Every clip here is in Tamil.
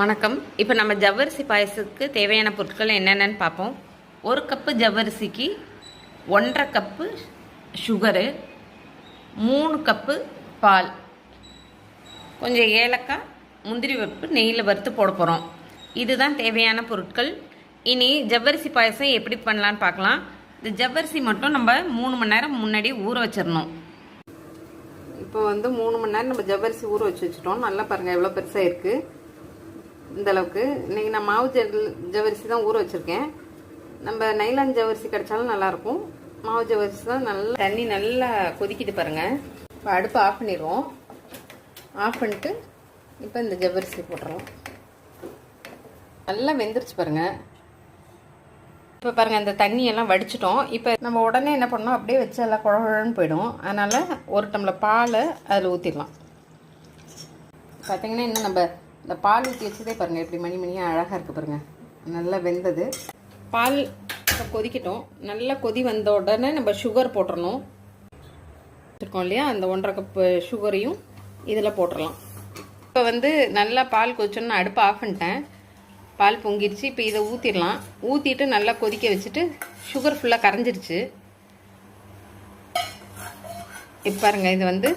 வணக்கம். இப்போ நம்ம ஜவ்வரிசி பாயசத்துக்கு தேவையான பொருட்கள் என்னென்னு பார்ப்போம். 1 கப்பு ஜவ்வரிசிக்கு 1.5 கப்பு சுகரு, 3 கப்பு பால், கொஞ்சம் ஏலக்காய், முந்திரி பருப்பு நெய்யில் வறுத்து போட போகிறோம். இதுதான் தேவையான பொருட்கள். இனி ஜவ்வரிசி பாயசம் எப்படி பண்ணலான்னு பார்க்கலாம். இந்த ஜவ்வரிசி மட்டும் நம்ம 3 மணி நேரம் முன்னாடி ஊற வச்சிடணும். இப்போ 3 மணி நேரம் நம்ம ஜவ்வரிசி ஊற வச்சுட்டோம். நல்லா பாருங்கள் எவ்வளோ பெருசாக இருக்குது. இந்த அளவுக்கு இன்றைக்கி நான் மாவு ஜவ்வரிசி தான் ஊற வச்சுருக்கேன். நம்ம நைலான் ஜவ்வரிசி கிடைச்சாலும் நல்லாயிருக்கும். மாவு ஜவ்வரிசி தான் நல்லா தண்ணி நல்லா கொதிக்கிட்டு பாருங்கள். இப்போ அடுப்பு ஆஃப் பண்ணிடுவோம். ஆஃப் பண்ணிட்டு இப்போ இந்த ஜவ்வரிசி போட்டுடலாம். நல்லா வெந்துருச்சு பாருங்கள். இப்போ பாருங்கள் இந்த தண்ணியெல்லாம் வடிச்சிட்டோம். இப்போ நம்ம உடனே என்ன பண்ணோம், அப்படியே வச்சு எல்லாம் குழகுழன்னு போயிடும். அதனால் 1 டம்ளர் பாலை அதில் ஊற்றிடலாம். பார்த்திங்கன்னா இன்னும் நம்ம இந்த பால் ஊற்றி வச்சதே பாருங்கள் எப்படி மணி மணியாக அழகாக இருக்குது பாருங்கள். நல்லா வெந்தது. பால் கொதிக்கட்டும். நல்லா கொதி வந்த உடனே நம்ம சுகர் போட்டுடணும். வச்சுருக்கோம் இல்லையா, அந்த 1.5 கப்பு சுகரையும் இதில் போட்டுடலாம். இப்போ நல்லா பால் கொதிச்சோன்னு அடுப்பு ஆஃப் பண்ணிட்டேன். பால் பொங்கிடுச்சு. இப்போ இதை ஊற்றிடலாம். ஊற்றிட்டு நல்லா கொதிக்க வச்சுட்டு சுகர் ஃபுல்லாக கரைஞ்சிருச்சு. இப்போ பாருங்கள் இது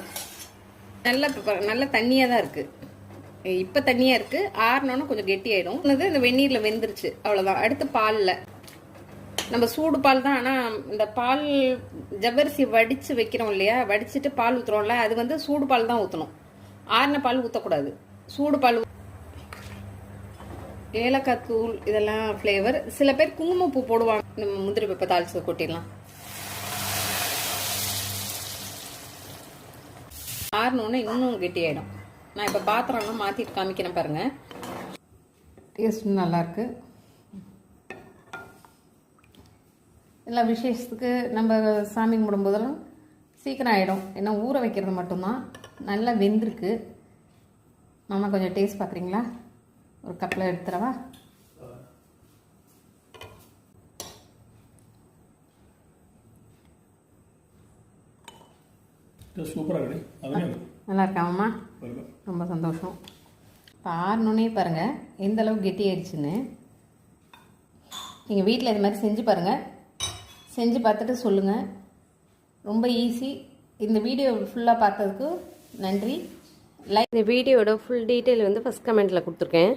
நல்லா தண்ணியாக தான் இருக்குது. இப்போ தண்ணியாக இருக்குது. ஆறினோன்னு கொஞ்சம் கெட்டியாயிடும். இந்த வெந்நீரில் வெந்துருச்சு, அவ்வளோதான். அடுத்து பாலில் நம்ம சூடு பால் தான். ஆனால் இந்த பால் ஜவ்வரிசி வடித்து வைக்கிறோம் இல்லையா, வடிச்சிட்டு பால் ஊற்றுறோம்ல, அது சூடு பால் தான் ஊற்றணும். ஆறின பால் ஊற்றக்கூடாது. சூடு பால். ஏலக்காய் தூள் இதெல்லாம் ஃப்ளேவர். சில பேர் குங்குமப்பூ போடுவாங்க. நம்ம முந்திரி பருப்பை தாளிச்சு கொட்டிடலாம். ஆறினோன்னு இன்னும் கெட்டியாயிடும். நான் இப்போ பாத்திரம்லாம் மாற்றிட்டு காமிக்கிறேன் பாருங்கள். டேஸ்ட் நல்லாயிருக்கு. எல்லா விசேஷத்துக்கு நம்ம சாமி கும்பிடும்போதெல்லாம் சீக்கிரம் ஆகிடும். ஏன்னா ஊற வைக்கிறது மட்டும்தான். நல்லா வெந்திருக்கு. மாமா கொஞ்சம் டேஸ்ட் பார்க்குறீங்களா? ஒரு கப்பில் எடுத்துறவா? நல்லா இருக்காம்மா? ரொம்ப சந்தோஷம். இப்போ ஆறினோன்னே பாருங்கள் எந்த அளவுக்கு கெட்டி ஆயிடுச்சுன்னு. நீங்கள் வீட்டில் இது மாதிரி செஞ்சு பாருங்கள். செஞ்சு பார்த்துட்டு சொல்லுங்கள். ரொம்ப ஈஸி. இந்த வீடியோ ஃபுல்லாக பார்த்ததுக்கு நன்றி. இந்த வீடியோட ஃபுல் டீட்டெயில் ஃபஸ்ட் கமெண்ட்டில் கொடுத்துருக்கேன்.